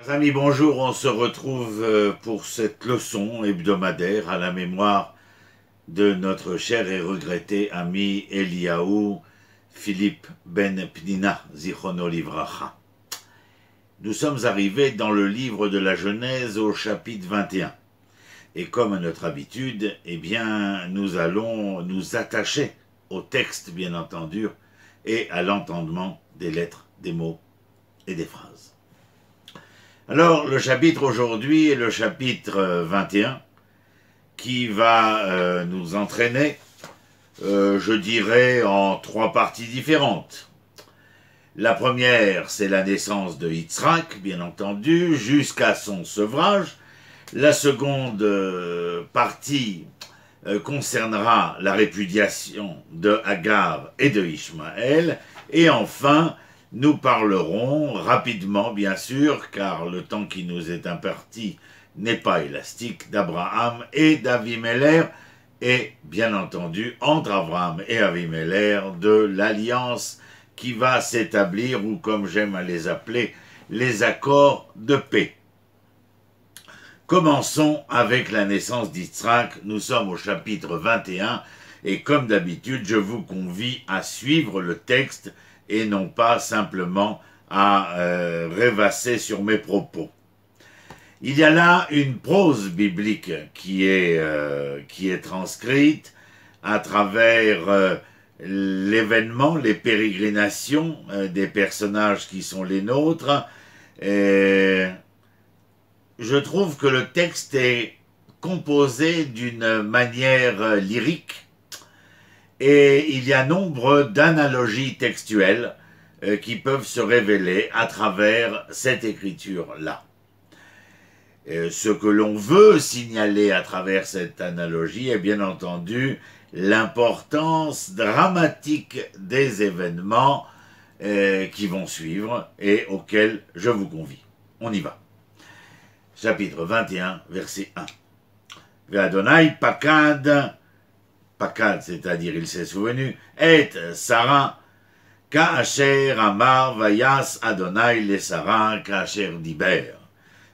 Chers amis, bonjour, on se retrouve pour cette leçon hebdomadaire à la mémoire de notre cher et regretté ami Eliaou Philippe Ben Pnina, Zichrono Livracha. Nous sommes arrivés dans le livre de la Genèse au chapitre 21. Et comme à notre habitude, eh bien, nous allons nous attacher au texte, bien entendu, et à l'entendement des lettres, des mots et des phrases. Alors, le chapitre aujourd'hui est le chapitre 21, qui va nous entraîner, je dirais, en trois parties différentes. La première, c'est la naissance de Yitzhak, bien entendu, jusqu'à son sevrage. La seconde partie concernera la répudiation de Agar et de Ishmaël. Et enfin, nous parlerons rapidement, bien sûr, car le temps qui nous est imparti n'est pas élastique, d'Abraham et d'Avimelech, et bien entendu, entre Abraham et Avimelech, de l'alliance qui va s'établir, ou comme j'aime à les appeler, les accords de paix. Commençons avec la naissance d'Yitzhak. Nous sommes au chapitre 21, et comme d'habitude, je vous convie à suivre le texte et non pas simplement à rêvasser sur mes propos. Il y a là une prose biblique qui est transcrite à travers l'événement, les pérégrinations des personnages qui sont les nôtres. Et je trouve que le texte est composé d'une manière lyrique, et il y a nombre d'analogies textuelles qui peuvent se révéler à travers cette écriture-là. Ce que l'on veut signaler à travers cette analogie est bien entendu l'importance dramatique des événements qui vont suivre et auxquels je vous convie. On y va. Chapitre 21, verset 1. Ve'Adonai pakad, c'est-à-dire il s'est souvenu, et Sarah, ka'asher amar vayas Adonai le Sarah ka'asher diber.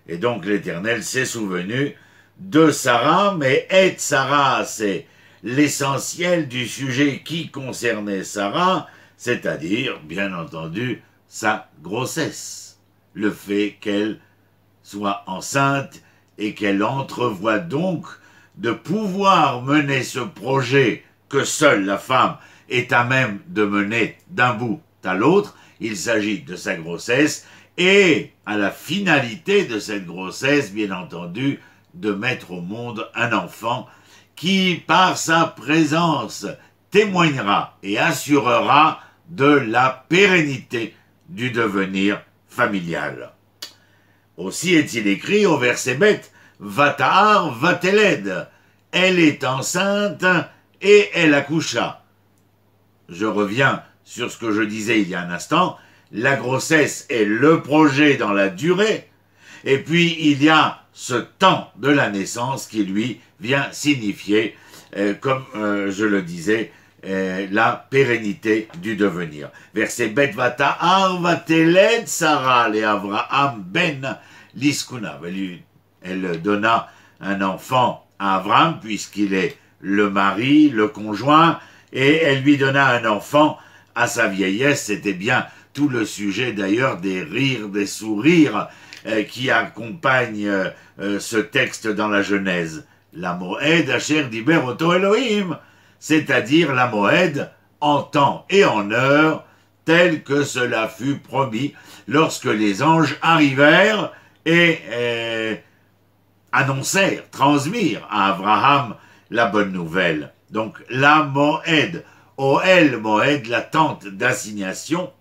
Et donc l'Éternel s'est souvenu de Sarah, mais et Sarah, c'est l'essentiel du sujet qui concernait Sarah, c'est-à-dire, bien entendu, sa grossesse. Le fait qu'elle soit enceinte et qu'elle entrevoit donc de pouvoir mener ce projet que seule la femme est à même de mener d'un bout à l'autre. Il s'agit de sa grossesse et à la finalité de cette grossesse, bien entendu, de mettre au monde un enfant qui, par sa présence, témoignera et assurera de la pérennité du devenir familial. Aussi est-il écrit au verset bête, Vatahar vateled, elle est enceinte et elle accoucha. Je reviens sur ce que je disais il y a un instant, la grossesse est le projet dans la durée, et puis il y a ce temps de la naissance qui lui vient signifier, comme je le disais, la pérennité du devenir. Verset bet vatahar vateled Sarah le Avraham ben liskuna. Elle donna un enfant à Abraham puisqu'il est le mari, le conjoint, et elle lui donna un enfant à sa vieillesse. C'était bien tout le sujet d'ailleurs des rires, des sourires qui accompagnent ce texte dans la Genèse. La Moed asher diber oto Elohim, c'est-à-dire la Moed en temps et en heure, tel que cela fut promis lorsque les anges arrivèrent et annoncèrent, transmirent à Abraham la bonne nouvelle. Donc la Moed, Oel Moed, la tente d'assignation,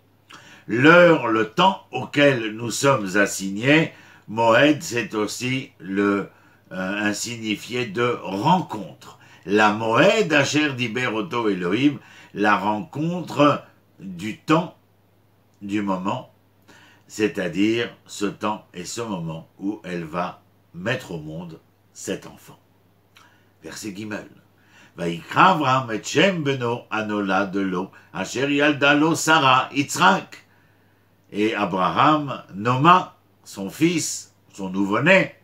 l'heure, le temps auquel nous sommes assignés. Moed, c'est aussi un signifié de rencontre. La Moed asher diber oto Elohim, la rencontre du temps, du moment, c'est-à-dire ce temps et ce moment où elle va mettre au monde cet enfant. Verset Gimel. Vayikra Avraham et Shem beno anolad lo, asher yalda lo Sarah Yitzhak. Et Abraham nomma son fils, son nouveau-né,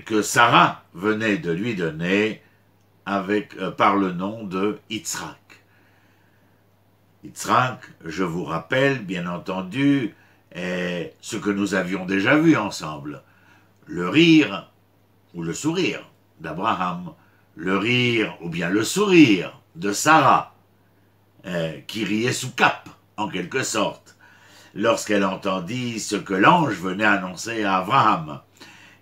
que Sarah venait de lui donner par le nom de Yitzhak. Yitzhak, je vous rappelle, bien entendu, est ce que nous avions déjà vu ensemble. Le rire ou le sourire d'Abraham, le rire ou bien le sourire de Sarah, qui riait sous cape, en quelque sorte, lorsqu'elle entendit ce que l'ange venait annoncer à Abraham.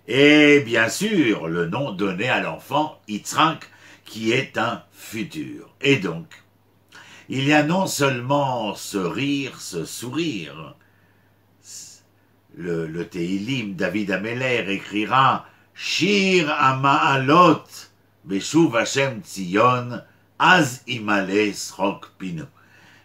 Et bien sûr, le nom donné à l'enfant, Yitzhak, qui est un futur. Et donc, il y a non seulement ce rire, ce sourire. Le Tehillim, David Ameller écrira « Shir Ama'alot Beshuv Hashem Tzion Az Imale Srok Pino »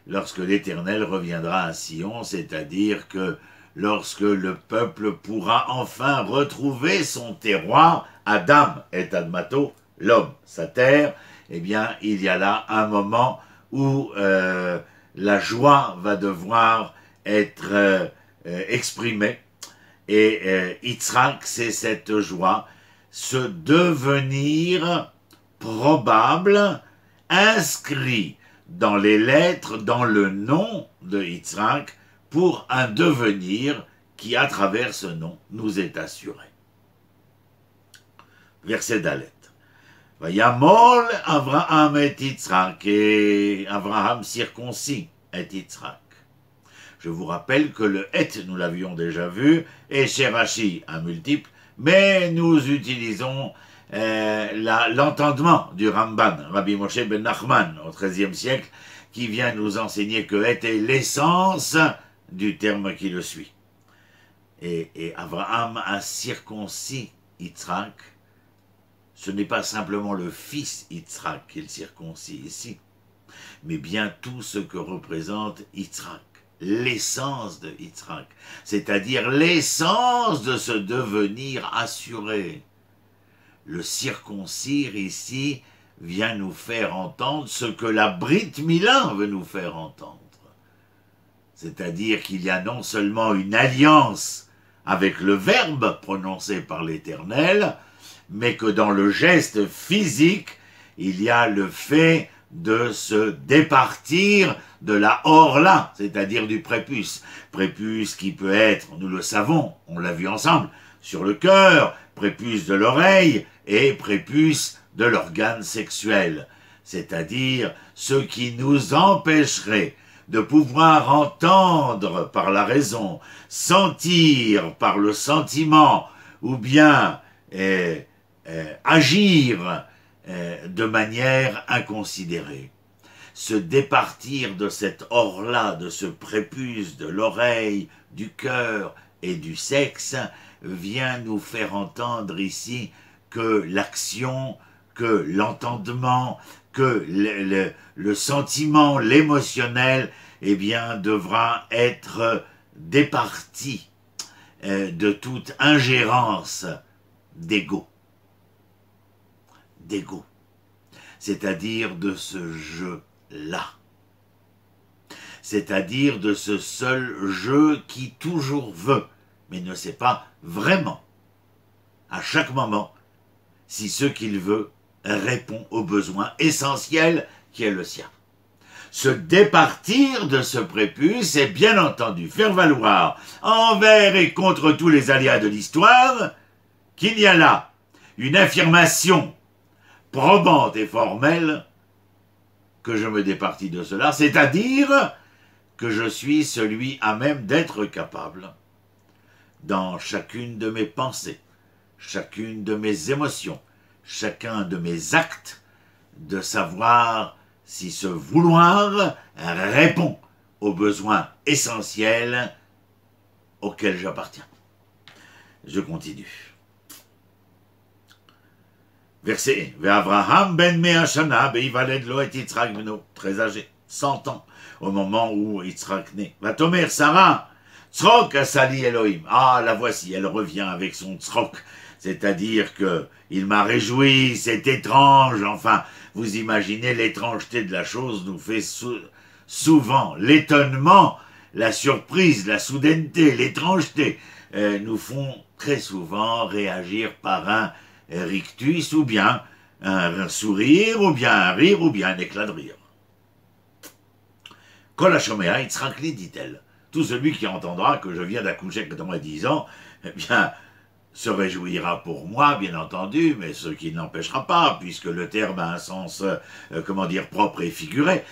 lorsque l'Éternel reviendra à Sion, c'est-à-dire que lorsque le peuple pourra enfin retrouver son terroir, Adam et Admato, l'homme, sa terre, eh bien, il y a là un moment où la joie va devoir être exprimée. Et Yitzhak, c'est cette joie, ce devenir probable, inscrit dans les lettres, dans le nom de Yitzhak, pour un devenir qui, à travers ce nom, nous est assuré. Verset Dalet. Vayamol Avraham et Yitzhak, et Abraham circoncis et Yitzhak. Je vous rappelle que le « et », nous l'avions déjà vu, est chez Rashi un multiple, mais nous utilisons l'entendement du Ramban, Rabbi Moshe ben Nachman, au XIIIe siècle, qui vient nous enseigner que « et » est l'essence du terme qui le suit. Et Abraham a circoncis Yitzhak. Ce n'est pas simplement le fils Yitzhak qu'il circoncis ici, mais bien tout ce que représente Yitzhak, l'essence de Yitzhak, c'est-à-dire l'essence de ce devenir assuré. Le circoncire ici vient nous faire entendre ce que la Brit Mila veut nous faire entendre. C'est-à-dire qu'il y a non seulement une alliance avec le verbe prononcé par l'Éternel, mais que dans le geste physique, il y a le fait de se départir de la orla, c'est-à-dire du prépuce. Prépuce qui peut être, nous le savons, on l'a vu ensemble, sur le cœur, prépuce de l'oreille et prépuce de l'organe sexuel, c'est-à-dire ce qui nous empêcherait de pouvoir entendre par la raison, sentir par le sentiment, ou bien agir de manière inconsidérée. Se départir de cette or-là, de ce prépuce de l'oreille, du cœur et du sexe, vient nous faire entendre ici que l'action, que l'entendement, que le sentiment, l'émotionnel, eh bien, devra être départi de toute ingérence d'ego. C'est-à-dire de ce jeu-là. C'est-à-dire de ce seul jeu qui toujours veut, mais ne sait pas vraiment, à chaque moment, si ce qu'il veut répond au besoin essentiel qui est le sien. Se départir de ce prépuce et bien entendu faire valoir envers et contre tous les aléas de l'histoire qu'il y a là une affirmation probante et formelle que je me départis de cela, c'est-à-dire que je suis celui à même d'être capable, dans chacune de mes pensées, chacune de mes émotions, chacun de mes actes, de savoir si ce vouloir répond aux besoins essentiels auxquels j'appartiens. Je continue. Verset, Ve'Avraham ben Me'ashana be'ivaled lo et Yitzhak beno, très âgé, 100 ans, au moment où Yitzhak naît. Vatomer Sarah, tzrok asali Elohim. Ah, la voici, elle revient avec son tzrok, c'est-à-dire que il m'a réjoui, c'est étrange, enfin, vous imaginez l'étrangeté de la chose nous fait souvent l'étonnement la surprise, la soudaineté, l'étrangeté nous font très souvent réagir par un rictus, ou bien un sourire, ou bien un rire, ou bien un éclat de rire. Kol hashomea Yitzhak li, dit-elle. Tout celui qui entendra que je viens d'accoucher quand on a 10 ans, eh bien, se réjouira pour moi, bien entendu, mais ce qui n'empêchera pas, puisque le terme a un sens, comment dire, propre et figuré,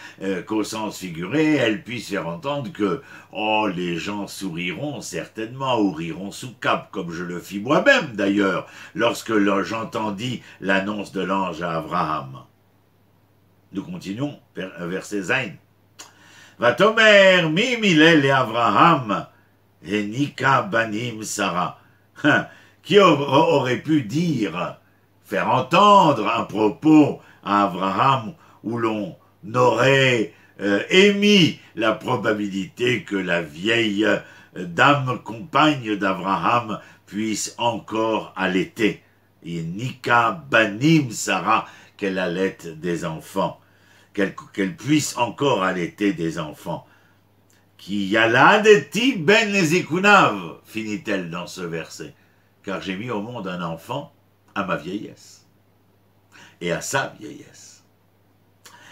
qu'au sens figuré, elle puisse faire entendre que, oh, les gens souriront certainement, ou riront sous cap, comme je le fis moi-même d'ailleurs, lorsque j'entendis l'annonce de l'ange à Abraham. Nous continuons, verset Zayn. Vatomer mi milel et Abraham, et nika banim Sarah. Qui aurait pu dire, faire entendre un propos à Abraham où l'on aurait émis la probabilité que la vieille dame compagne d'Abraham puisse encore allaiter. Et Nika banim Sarah, qu'elle allaite des enfants, qu'elle puisse encore allaiter des enfants. Qui yaladeti ben ezikunav, finit-elle dans ce verset. Car j'ai mis au monde un enfant à ma vieillesse et à sa vieillesse.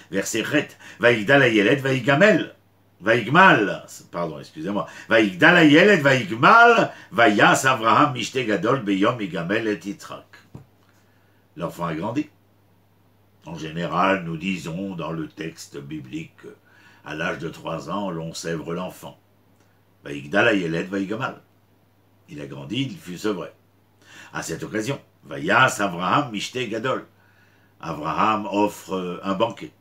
Verset Ret, Vaïgdal ayelet vaïgamel, vaïgmal, pardon, excusez-moi, Vaïgdal ayelet vaïgmal, vaïas Avraham mishte gadol beyom igamel et Yitzhak. L'enfant a grandi. En général, nous disons dans le texte biblique, à l'âge de 3 ans, l'on sèvre l'enfant. Vaïgdal ayelet vaïgamal. Il a grandi, il fut sevré. À cette occasion, Vayas Avraham Mishte Gadol. Avraham offre un banquet.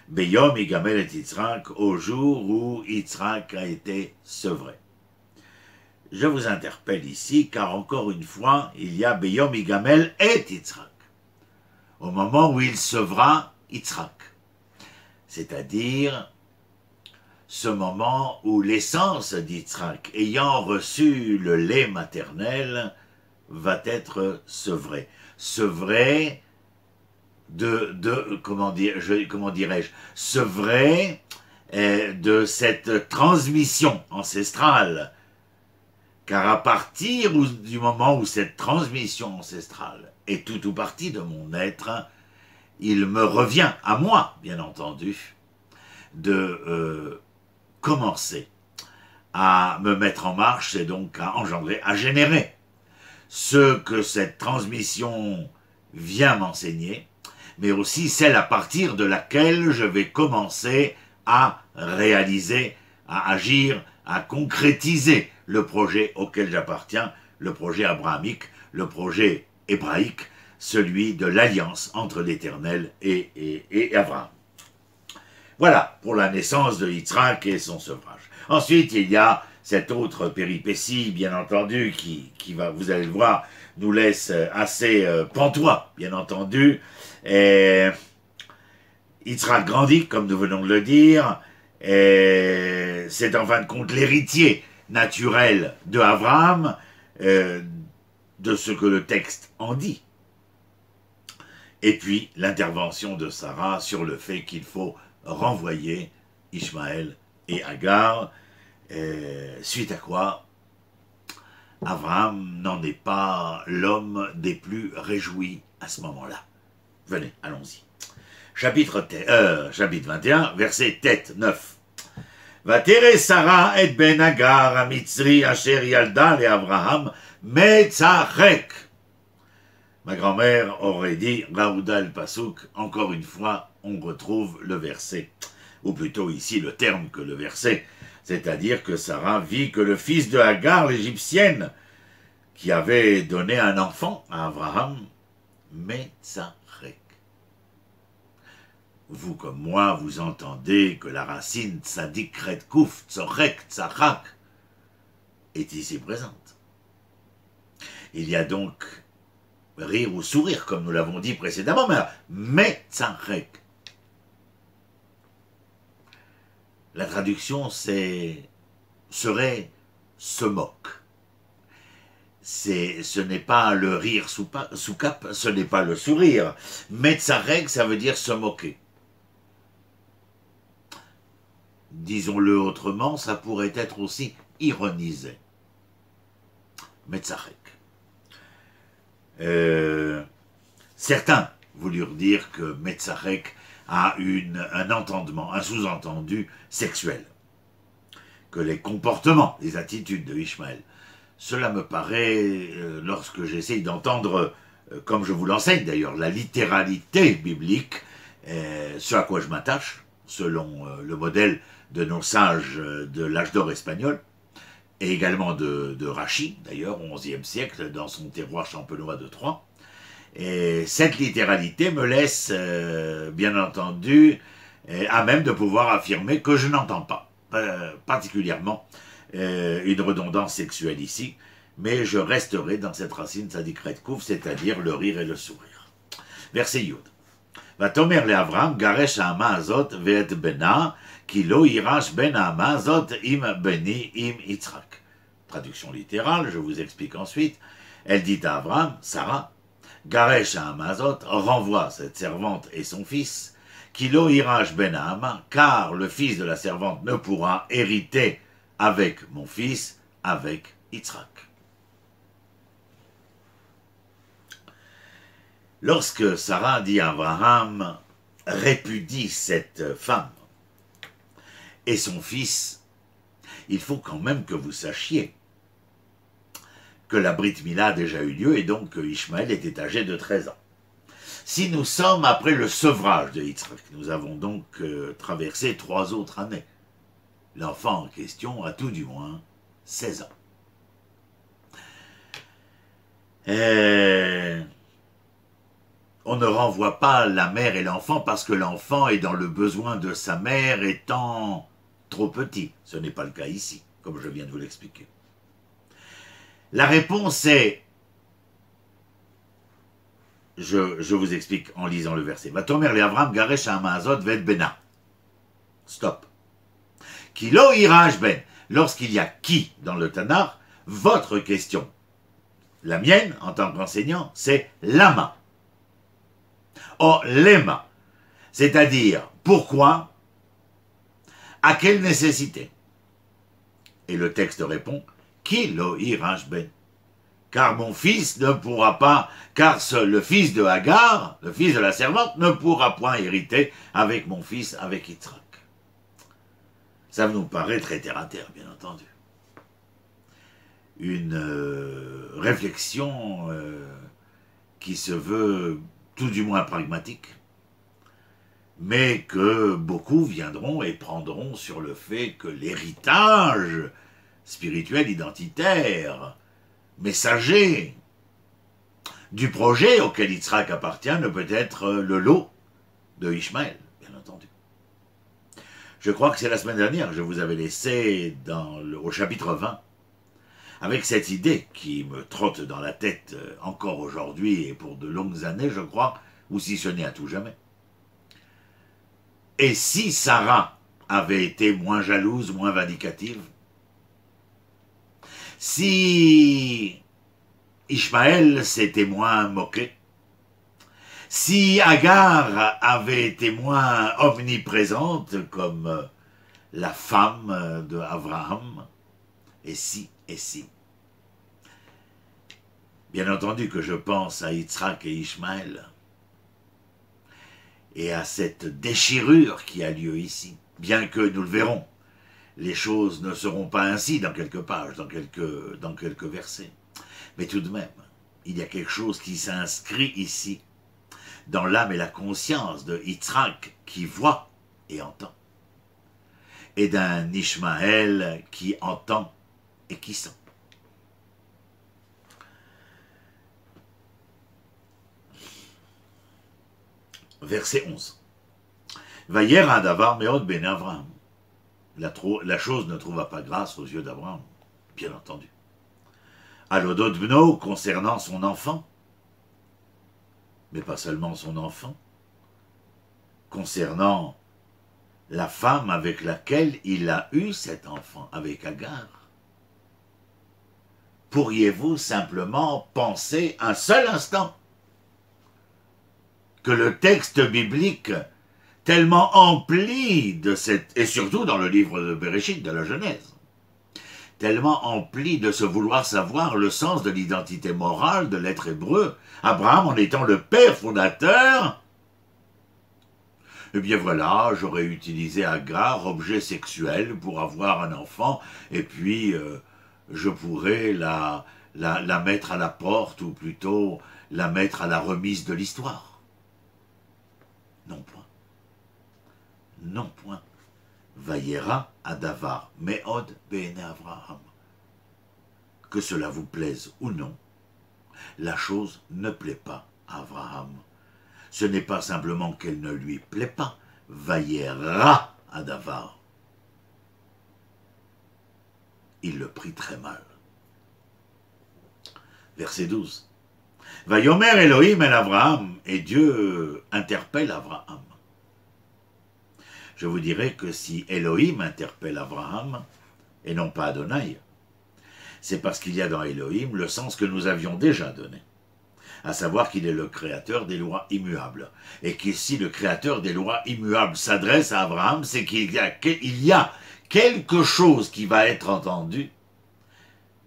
Beyom Igamel et Yitzhak, au jour où Yitzhak a été sevré. Je vous interpelle ici, car encore une fois, il y a Beyom Igamel et Yitzhak. Au moment où il sevra Yitzhak. C'est-à-dire ce moment où l'essence d'Yitzhak, ayant reçu le lait maternel, va être sevré. Sevré comment dirais-je, sevré de cette transmission ancestrale. Car à partir du moment où cette transmission ancestrale est tout ou partie de mon être, il me revient, à moi, bien entendu, de commencer à me mettre en marche et donc à engendrer, à générer ce que cette transmission vient m'enseigner, mais aussi celle à partir de laquelle je vais commencer à réaliser, à agir, à concrétiser le projet auquel j'appartiens, le projet abrahamique, le projet hébraïque, celui de l'alliance entre l'Éternel et Abraham. Voilà pour la naissance de Yitzhak et son sevrage. Ensuite, il y a cette autre péripétie, bien entendu, qui va, vous allez le voir, nous laisse assez pantois, bien entendu. Et Yitzhak grandit, comme nous venons de le dire, et c'est en fin de compte l'héritier naturel de Abraham, de ce que le texte en dit. Et puis, l'intervention de Sarah sur le fait qu'il faut renvoyer Ishmaël et Agar, suite à quoi Abraham n'en est pas l'homme des plus réjouis à ce moment-là. Venez, allons-y. Chapitre 21, verset tête 9. Vatere Sarah et ben Agar a Mitzri asher yalda le Abraham metzarek. Ma grand-mère aurait dit, Raouda el Pasouk, encore une fois, on retrouve le verset, ou plutôt ici le terme que le verset, c'est-à-dire que Sarah vit que le fils de Agar, l'égyptienne, qui avait donné un enfant à Abraham, Metzarek. Vous comme moi, vous entendez que la racine tzadik ret kouf, tzorek, tzarak, est ici présente. Il y a donc rire ou sourire, comme nous l'avons dit précédemment, mais Metzarek. La traduction serait se moque. Ce n'est pas le rire sous cap, ce n'est pas le sourire. Metzarek, ça veut dire se moquer. disons-le autrement, ça pourrait être aussi ironisé. Metzarek. Certains voulurent dire que Metzarek a un entendement, un sous-entendu sexuel, que les comportements, les attitudes de Ishmaël. Cela me paraît, lorsque j'essaye d'entendre, comme je vous l'enseigne d'ailleurs, la littéralité biblique, ce à quoi je m'attache, selon le modèle de nos sages de l'âge d'or espagnol, et également de Rachid, d'ailleurs, au XIe siècle, dans son terroir champenois de Troyes. Et cette littéralité me laisse, bien entendu, à même de pouvoir affirmer que je n'entends pas, particulièrement, une redondance sexuelle ici, mais je resterai dans cette racine tzadikret kouf, c'est-à-dire le rire et le sourire. Verset Yud. Vatomer le Avram, garesh ha'ama azot ve'et bena, ki lo irash ben ha'ama azot im beni im Yitzhak. Traduction littérale, je vous explique ensuite. Elle dit à Avram, Sarah, garesh ha'ama azot, renvoie cette servante et son fils, ki lo irash ben ha'ama, car le fils de la servante ne pourra hériter avec mon fils, avec Yitzhak. Lorsque Sarah dit à Abraham, répudie cette femme et son fils, il faut quand même que vous sachiez que la Brit Mila a déjà eu lieu et donc que Ishmaël était âgé de 13 ans. Si nous sommes après le sevrage de Yitzhak, nous avons donc traversé 3 autres années. L'enfant en question a tout du moins 16 ans. On ne renvoie pas la mère et l'enfant parce que l'enfant est dans le besoin de sa mère étant trop petit. Ce n'est pas le cas ici, comme je viens de vous l'expliquer. La réponse est, je vous explique en lisant le verset. Vatomer le Avram garesh ha'ama azot ve'et bena. Stop. Ki lo irash ben. Lorsqu'il y a qui dans le Tanakh, votre question, la mienne en tant qu'enseignant, c'est lama. Oh, lema, c'est-à-dire pourquoi, à quelle nécessité. Et le texte répond, Ki lo irash ben. Car mon fils ne pourra pas, car le fils de Hagar, le fils de la servante, ne pourra point hériter avec mon fils, avec Yitzhak. Ça nous paraît très terre à terre, bien entendu. Une réflexion qui se veut tout du moins pragmatique, mais que beaucoup viendront et prendront sur le fait que l'héritage spirituel identitaire, messager du projet auquel Yitzhak appartient ne peut être le lot de Ishmaël, bien entendu. Je crois que c'est la semaine dernière que je vous avais laissé au chapitre 20, avec cette idée qui me trotte dans la tête encore aujourd'hui et pour de longues années, je crois, ou si ce n'est à tout jamais. Et si Sarah avait été moins jalouse, moins vindicative, si Ishmaël s'était moins moqué, si Hagar avait été moins omniprésente comme la femme de Abraham, et si. Bien entendu que je pense à Yitzhak et Ishmaël, et à cette déchirure qui a lieu ici, bien que nous le verrons, les choses ne seront pas ainsi dans quelques pages, dans quelques versets. Mais tout de même, il y a quelque chose qui s'inscrit ici, dans l'âme et la conscience de Yitzhak qui voit et entend, et d'un Ishmaël qui entend et qui sent. Verset 11. Vayer hadavar meod ben Avram. La chose ne trouva pas grâce aux yeux d'Abraham, bien entendu. Alodot bno, concernant son enfant, mais pas seulement son enfant, concernant la femme avec laquelle il a eu cet enfant, avec Hagar. Pourriez-vous simplement penser un seul instant que le texte biblique tellement empli de cette... Et surtout dans le livre de Bereshit, de la Genèse, tellement empli de ce vouloir savoir le sens de l'identité morale de l'être hébreu, Abraham en étant le père fondateur, eh bien voilà, j'aurais utilisé Agar, objet sexuel, pour avoir un enfant, et puis je pourrais la mettre à la porte, ou plutôt la mettre à la remise de l'histoire. Non point. Non point. Vayera adavar meod bene Avraham. Que cela vous plaise ou non, la chose ne plaît pas à Abraham. Ce n'est pas simplement qu'elle ne lui plaît pas. Vayera adavar. Il le prit très mal. Verset 12. Vayomer Elohim el Avraham. Et Dieu interpelle Abraham. Je vous dirais que si Elohim interpelle Abraham, et non pas Adonai, c'est parce qu'il y a dans Elohim le sens que nous avions déjà donné, à savoir qu'il est le créateur des lois immuables. Et que si le créateur des lois immuables s'adresse à Abraham, c'est qu'il y a quelque chose qui va être entendu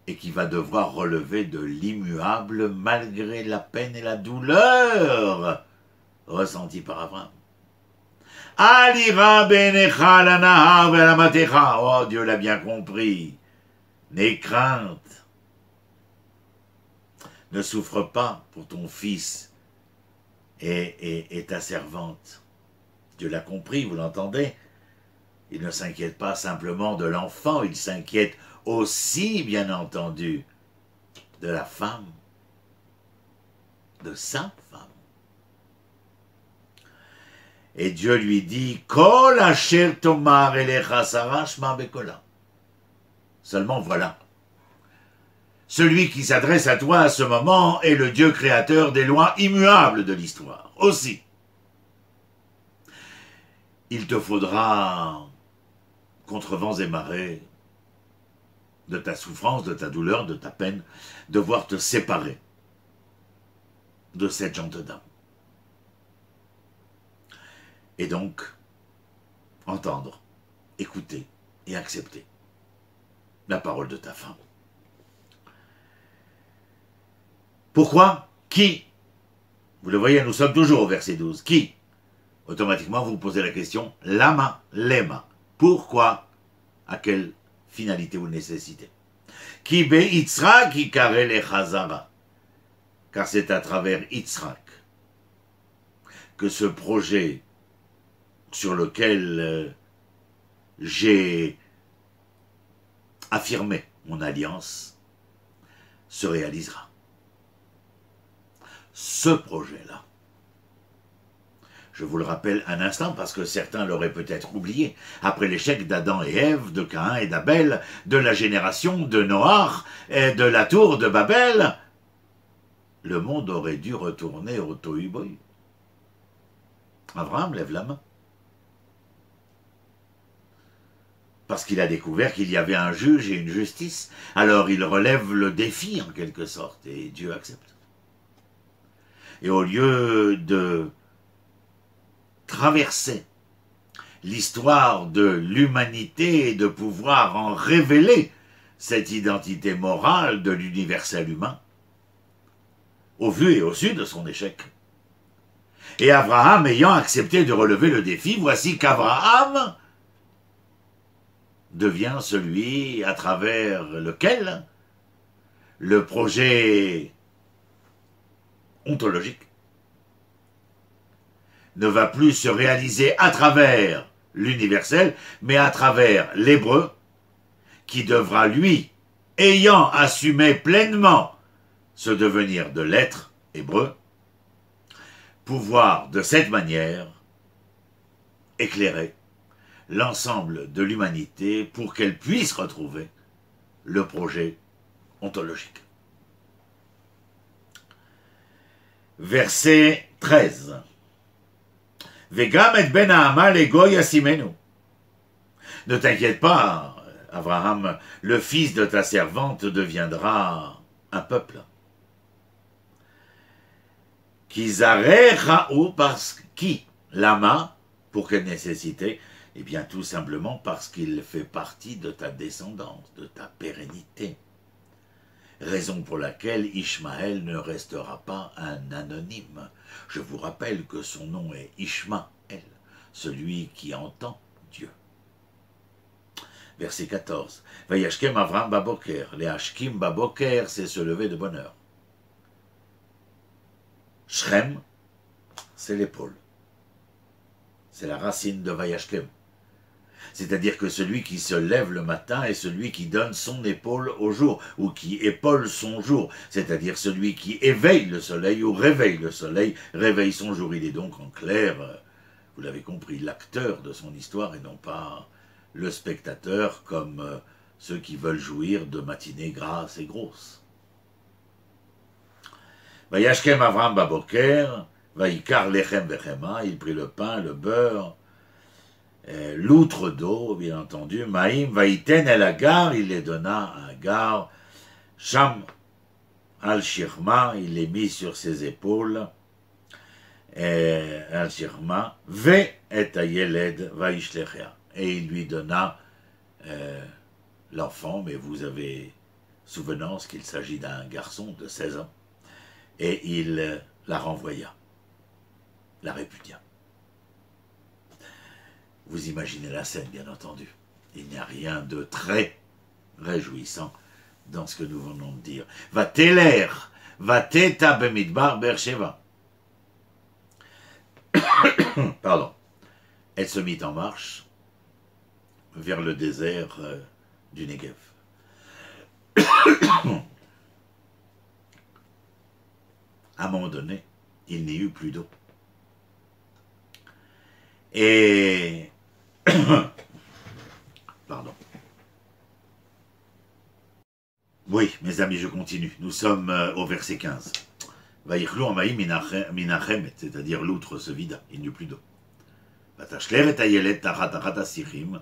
et qui va devoir relever de l'immuable malgré la peine et la douleur ressentie par Abraham. Alira benecha lanaha velamatecha. Oh, Dieu l'a bien compris. N'aie crainte. Ne souffre pas pour ton fils et ta servante. Dieu l'a compris, vous l'entendez? Il ne s'inquiète pas simplement de l'enfant, il s'inquiète aussi, bien entendu, de la femme, de sa femme. Et Dieu lui dit, Kol asher tomar elecha Sara shma bekola. Seulement voilà. Celui qui s'adresse à toi à ce moment est le Dieu créateur des lois immuables de l'histoire. Aussi. Il te faudra, contre vents et marées, de ta souffrance, de ta douleur, de ta peine, devoir te séparer de cette gente dame. Et donc, entendre, écouter et accepter la parole de ta femme. Pourquoi? Qui? Vous le voyez, nous sommes toujours au verset 12. Qui? Automatiquement, vous vous posez la question, lama, lema. Pourquoi? À quelle finalité ou nécessité? Qui be Yitzhak ikare lechazara. Car c'est à travers Yitzhak que ce projet sur lequel j'ai affirmé mon alliance se réalisera. Ce projet-là, je vous le rappelle un instant parce que certains l'auraient peut-être oublié, après l'échec d'Adam et Ève, de Caïn et d'Abel, de la génération de Noach et de la tour de Babel, le monde aurait dû retourner au tohu-bohu. Abraham lève la main. Parce qu'il a découvert qu'il y avait un juge et une justice. Alors il relève le défi en quelque sorte, et Dieu accepte. Et au lieu de traverser l'histoire de l'humanité et de pouvoir en révéler cette identité morale de l'universel humain, au vu et au su de son échec. Et Abraham ayant accepté de relever le défi, voici qu'Abraham devient celui à travers lequel le projet ontologique ne va plus se réaliser à travers l'universel, mais à travers l'hébreu, qui devra, lui, ayant assumé pleinement ce devenir de l'être hébreu, pouvoir de cette manière éclairer l'ensemble de l'humanité pour qu'elle puisse retrouver le projet ontologique. Verset 13. Vegam et ben Ha'ama l'ego yasimenu. Ne t'inquiète pas, Abraham, le fils de ta servante deviendra un peuple. Kizarecha ou parce qui? Lama, Pour quelle nécessité? Eh bien, tout simplement parce qu'il fait partie de ta descendance, de ta pérennité. Raison pour laquelle Ishmaël ne restera pas un anonyme. Je vous rappelle que son nom est Ishmaël, celui qui entend Dieu. Verset 14. Vayashkem Avram Baboker. Les Hashkim Baboker, c'est se lever de bonne heure. Shrem, c'est l'épaule. C'est la racine de Vayashkem. C'est-à-dire que celui qui se lève le matin est celui qui donne son épaule au jour, ou qui épaule son jour, c'est-à-dire celui qui éveille le soleil ou réveille le soleil, réveille son jour. Il est donc en clair, vous l'avez compris, l'acteur de son histoire et non pas le spectateur comme ceux qui veulent jouir de matinées grasses et grosses. Vayashkem Avram Baboker, Vaikar Lechem Bechema, il prit le pain, le beurre, l'outre d'eau, bien entendu, Maïm, Vaïten el Agar, il les donna à Agar, Sham al-Shirma, il les mit sur ses épaules, al-Shirma, Ve et Ayeled Vaishlechea, et il lui donna l'enfant, mais vous avez souvenance qu'il s'agit d'un garçon de 16 ans, et il la renvoya, la répudia. Vous imaginez la scène, bien entendu. Il n'y a rien de très réjouissant dans ce que nous venons de dire. Va teler, va teta bemidbar bersheva. Pardon. Elle se mit en marche vers le désert du Negev. À un moment donné, il n'y eut plus d'eau. Et pardon. Oui, mes amis, je continue. Nous sommes au verset 15. Vaïchlou amaï minachemet, c'est-à-dire l'outre se vida, il n'y eut plus d'eau. Vatashler et ayelet tachat asirim,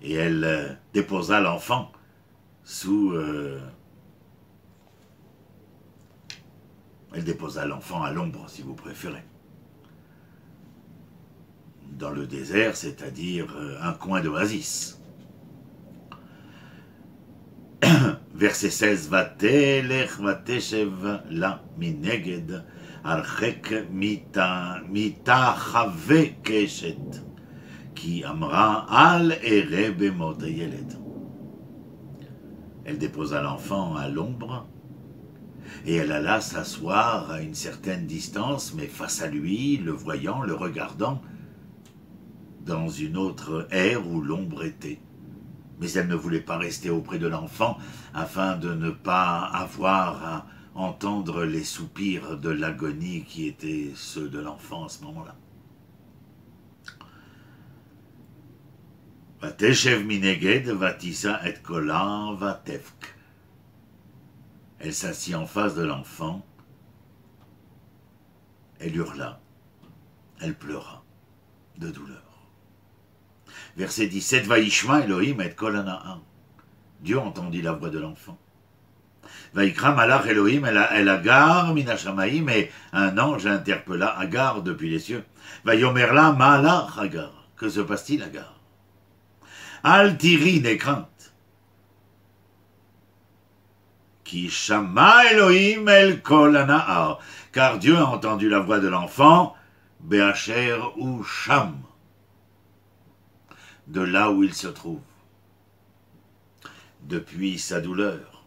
et elle déposa l'enfant sous... elle déposa l'enfant à l'ombre, si vous préférez. Dans le désert, c'est-à-dire un coin d'oasis. Verset 16, Vatelech vateshev la mineged archek mitachave keshet qui amra al ere bemot yeled. Elle déposa l'enfant à l'ombre et elle alla s'asseoir à une certaine distance, mais face à lui, le voyant, le regardant, dans une autre aire où l'ombre était. Mais elle ne voulait pas rester auprès de l'enfant afin de ne pas avoir à entendre les soupirs de l'agonie qui étaient ceux de l'enfant à ce moment-là. Vateshev mineged vatissa et kola vatefk. Elle s'assit en face de l'enfant, elle hurla, elle pleura de douleur. Verset 17, Vaishma Elohim et kol hana'am. Dieu entendit la voix de l'enfant. Vaikra malach Elohim el Agar min hashamaim, et un ange interpella Agar depuis les cieux. Vayomerla malach Agar. Que se passe-t-il, Agar? Al tiri, n'aie crainte. Ki shama Elohim el kol hana'ar. Car Dieu a entendu la voix de l'enfant, Be'asher ou Sham, de là où il se trouve, depuis sa douleur,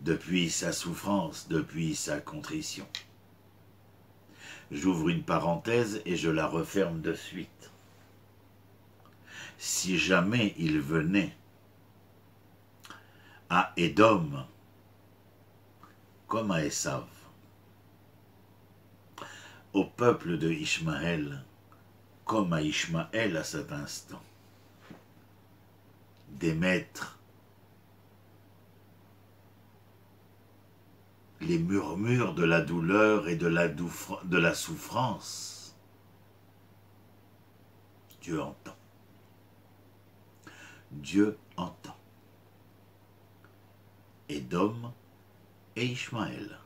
depuis sa souffrance, depuis sa contrition. J'ouvre une parenthèse et je la referme de suite. Si jamais il venait à Édom, comme à Esav, au peuple de Ishmaël, comme à Ishmaël à cet instant, d'émettre les murmures de la douleur et de la souffrance, Dieu entend. Dieu entend. Édom et Ishmaël.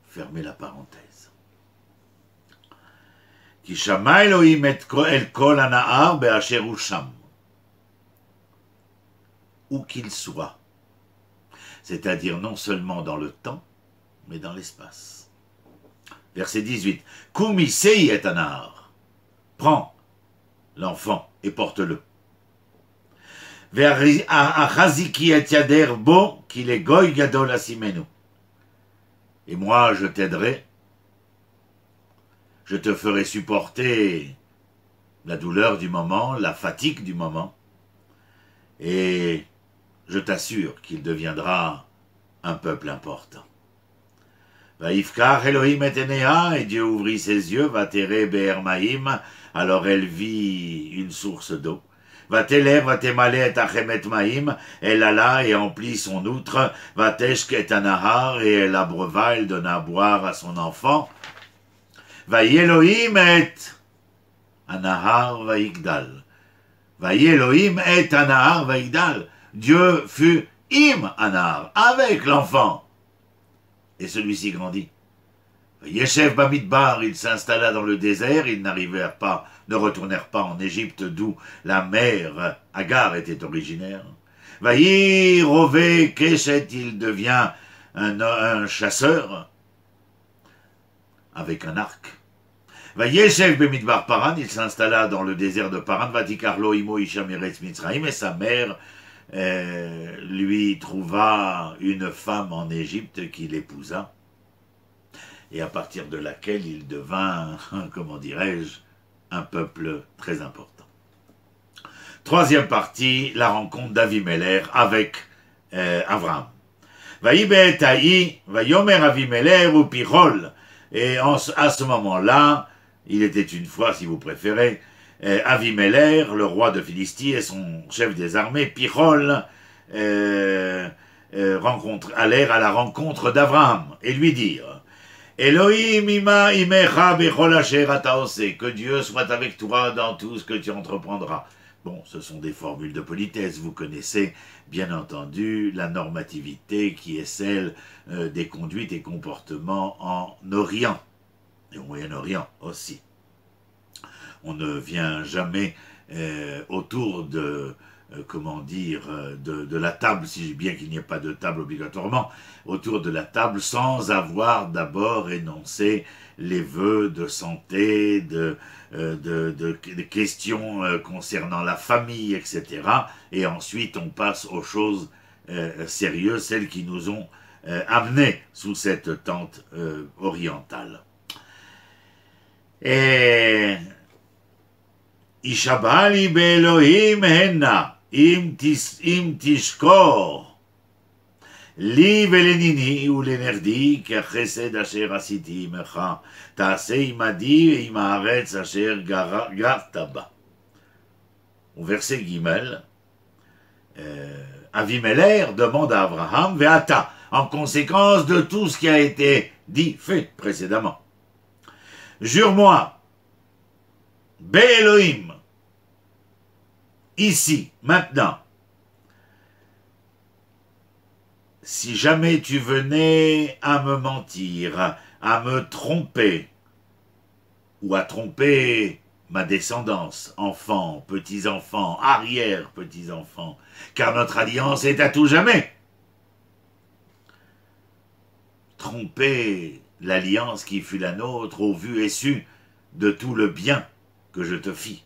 Fermez la parenthèse. Ki shama Elohim el kol hanahar be'asher hu sham. Où qu'il soit. C'est-à-dire non seulement dans le temps, mais dans l'espace. Verset 18. Kumi sei et hanahar. Prends l'enfant et porte-le. Ve'achaziki et yader bo ki le goy gadol asimenu. Et moi je t'aiderai. Je te ferai supporter la douleur du moment, la fatigue du moment, et je t'assure qu'il deviendra un peuple important. Vaïfkar Elohim et Enea, et Dieu ouvrit ses yeux, Vatere Be'er Maïm, alors elle vit une source d'eau. Vateler, Vatemale et Achemet Maïm, elle alla et emplit son outre, Vateshk et Anahar, et elle abreuva, elle donna à boire à son enfant. Vaï Elohim et Anahar Vaïgdal. Vaï Elohim et Anahar Vaïgdal. Dieu fut im Anahar, avec l'enfant. Et celui-ci grandit. Yeshev Bamidbar, il s'installa dans le désert, ils ne retournèrent pas en Égypte, d'où la mère Agar était originaire. Vaï Rové Keshet, il devient un chasseur, avec un arc. Vayeshev bemidbar Paran, il s'installa dans le désert de Paran, Vatikarlo imo Isham Eretz Mitzraim, et sa mère lui trouva une femme en Égypte qu'il épousa, et à partir de laquelle il devint, comment dirais-je, un peuple très important. Troisième partie, la rencontre d'Avimelech avec Abraham. Vaïbet Haï, Vayomer Avimelech ou Pirol. Et à ce moment-là, il était une fois, si vous préférez, Avimelech, le roi de Philistie, et son chef des armées, Pirol, allèrent à la rencontre d'Abraham et lui dirent Elohim ima imecha bechol asher ata oseh, que Dieu soit avec toi dans tout ce que tu entreprendras. Bon, ce sont des formules de politesse, vous connaissez bien entendu la normativité qui est celle des conduites et comportements en Orient, et au Moyen-Orient aussi. On ne vient jamais autour de, de la table, si bien qu'il n'y ait pas de table obligatoirement, autour de la table sans avoir d'abord énoncé les vœux de santé, de questions concernant la famille, etc. Et ensuite, on passe aux choses sérieuses, celles qui nous ont amenés sous cette tente orientale. Et Ishabali be'Elohim henna im tishkor li velenini ou l'enerdi kachesed asher asiti imecha ta'aseh imadi im haaretz asher garta ba. Au verset Gimel, Avimelech demande à Abraham ve'ata, en conséquence de tout ce qui a été dit, fait précédemment. Jure-moi, Be'Elohim, ici, maintenant, si jamais tu venais à me mentir, à me tromper, ou à tromper ma descendance, enfants, petits-enfants, arrière-petits-enfants, car notre alliance est à tout jamais. Tromper l'alliance qui fut la nôtre au vu et su de tout le bien que je te fis.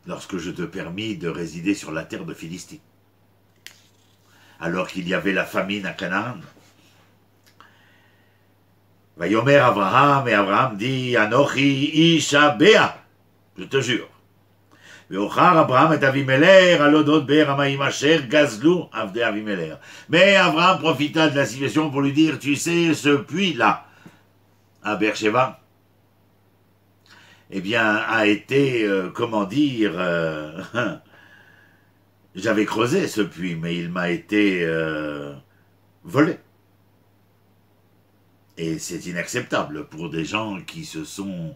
Lorsque je te permis de résider sur la terre de Philistie, alors qu'il y avait la famine à Canaan. Vayomer Abraham, et Abraham dit, Anochi Isha Bea, je te jure. Veochar Abraham et Avimelech, alodot Be'er Hamayim asher gazlu avde Avimelech. Mais Abraham profita de la situation pour lui dire, tu sais, ce puits-là, à Beersheba, eh bien, a été, j'avais creusé ce puits, mais il m'a été volé. Et c'est inacceptable pour des gens qui se sont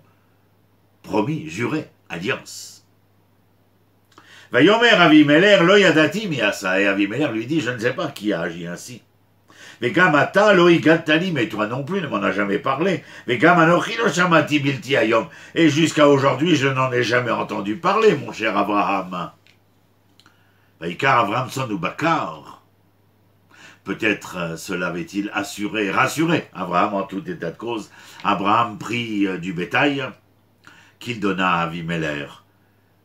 promis, jurés, alliance. Vayomer Avimelech lo yadati mi asa, et Avimelech lui dit, je ne sais pas qui a agi ainsi. Vegam ata lo higatali, mais toi non plus ne m'en as jamais parlé. Vegam anochi lo shamati bilti hayom. Et jusqu'à aujourd'hui, je n'en ai jamais entendu parler, mon cher Abraham. Vaikar Avraham son ou bakar. Peut-être cela avait-il assuré, rassuré Abraham en tout état de cause. Abraham prit du bétail qu'il donna à Avimelech.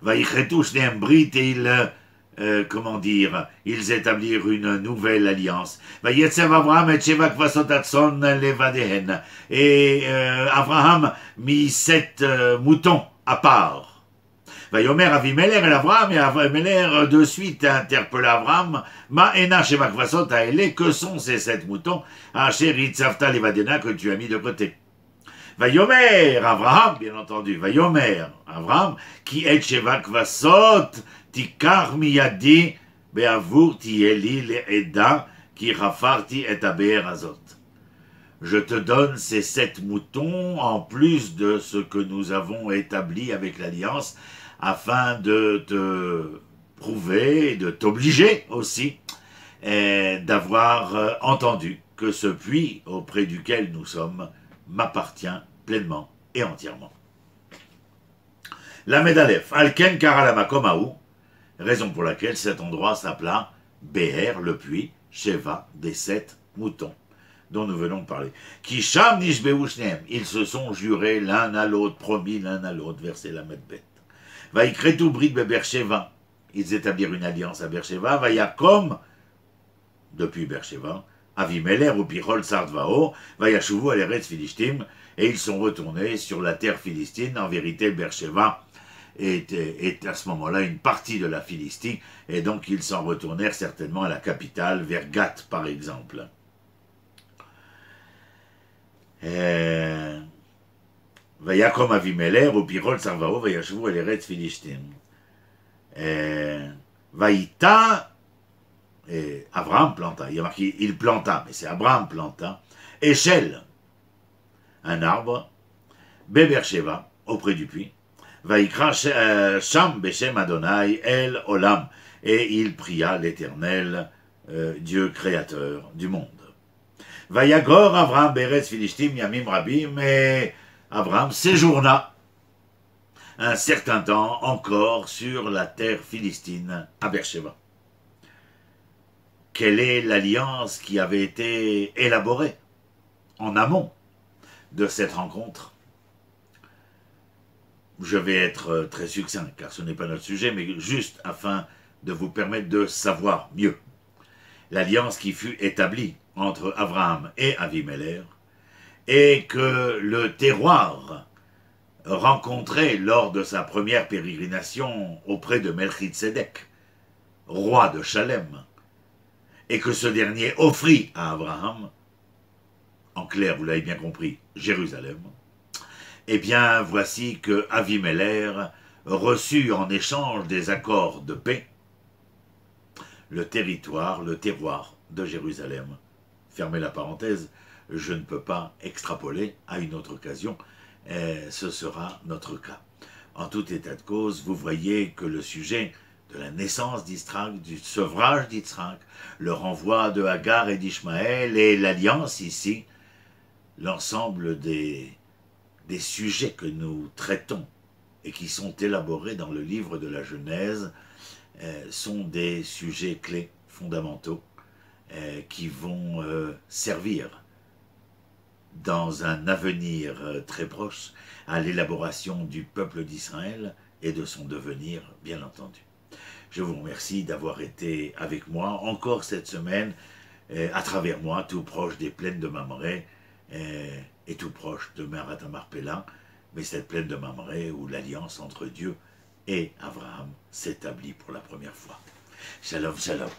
Vaïchetou shneem brit, et comment dire, ils établirent une nouvelle alliance. Vayetzev Abraham et Sheva kvasot atson levadehen. Et Abraham mit 7 moutons à part. Vayomer Avimelech et Abraham, et Avimelech de suite interpella Abraham. Ma ena Sheva kvasot aele, que sont ces 7 moutons? Asher itzavta levadena, que tu as mis de côté. Vayomer Abraham, bien entendu, Vayomer Abraham, qui est Sheva kvasot, tikar miyadi, be'avur tieli le'eda, ki rafarti et abe'er azot. Je te donne ces 7 moutons en plus de ce que nous avons établi avec l'Alliance, afin de te prouver, de t'obliger aussi, d'avoir entendu que ce puits auprès duquel nous sommes m'appartient pleinement et entièrement. La Medalef, Alken Karalamakomaou, raison pour laquelle cet endroit s'appela Be'er, le puits, Sheva, des 7 moutons, dont nous venons de parler. Kisham Nishbeu Shneem, ils se sont jurés l'un à l'autre, promis l'un à l'autre, verset la Medbet. Vaikretu Brit Be'Bersheva, ils établirent une alliance à Bersheva. Vayakom, depuis Bersheva, Avimelech ou Pirol Sardvao, Vayashuvu Aleretz Philishtim, et ils sont retournés sur la terre philistine. En vérité, Bersheva est à ce moment-là une partie de la Philistie, et donc ils s'en retournèrent certainement à la capitale, vers Gath par exemple. Vayakom Avimelech ou Pirol Sardvao, Vayashuvu Aleretz Philishtim. Vaïta, et Abraham planta, il y a marqué il planta, mais c'est Abraham planta, Échelle, un arbre, Be'Bersheva, auprès du puits, Vaïkra Sham Beshem Adonai El Olam, et il pria l'Éternel, Dieu créateur du monde. Vayagor Abraham Beretz Philishtim Yamim Rabim, et Abraham séjourna un certain temps encore sur la terre philistine à Beersheba. Quelle est l'alliance qui avait été élaborée en amont de cette rencontre? Je vais être très succinct, car ce n'est pas notre sujet, mais juste afin de vous permettre de savoir mieux. L'alliance qui fut établie entre Abraham et Avimelech, et que le terroir rencontré lors de sa première pérégrination auprès de Melchitsédek, roi de Chalem, et que ce dernier offrit à Abraham, en clair, vous l'avez bien compris, Jérusalem, eh bien, voici que Avimelech reçut en échange des accords de paix le territoire, le terroir de Jérusalem. Fermez la parenthèse, je ne peux pas extrapoler à une autre occasion, ce sera notre cas. En tout état de cause, vous voyez que le sujet de la naissance d'Yitzhak, du sevrage d'Yitzhak, le renvoi de Hagar et d'Ishmaël et l'alliance ici, l'ensemble des sujets que nous traitons et qui sont élaborés dans le livre de la Genèse sont des sujets clés, fondamentaux, qui vont servir dans un avenir très proche à l'élaboration du peuple d'Israël et de son devenir, bien entendu. Je vous remercie d'avoir été avec moi encore cette semaine, à travers moi, tout proche des plaines de Mamré, et tout proche de Me'arat HaMarpela, mais cette plaine de Mamré où l'alliance entre Dieu et Abraham s'établit pour la première fois. Shalom, shalom.